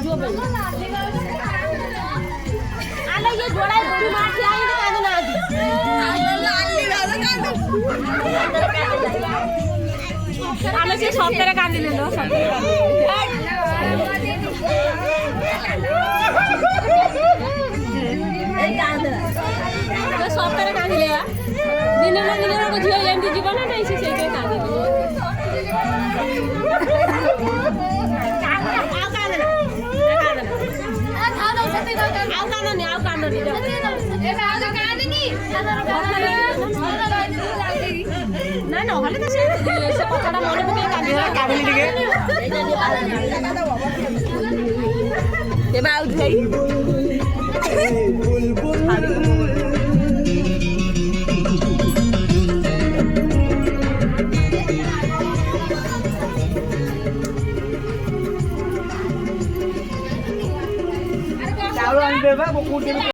जो आले ये जोड़ा गोरू मार के आई तो कांदे ना दी आले से सब तरह कांदे ले लो सब तो सब तरह कांदे ले दिन को झियो एमटी जीवन नहीं से से कांदे ना ना हले तो से पछाड़ा मन पके काढी टिके एबा आउट गई चावल आन देबा को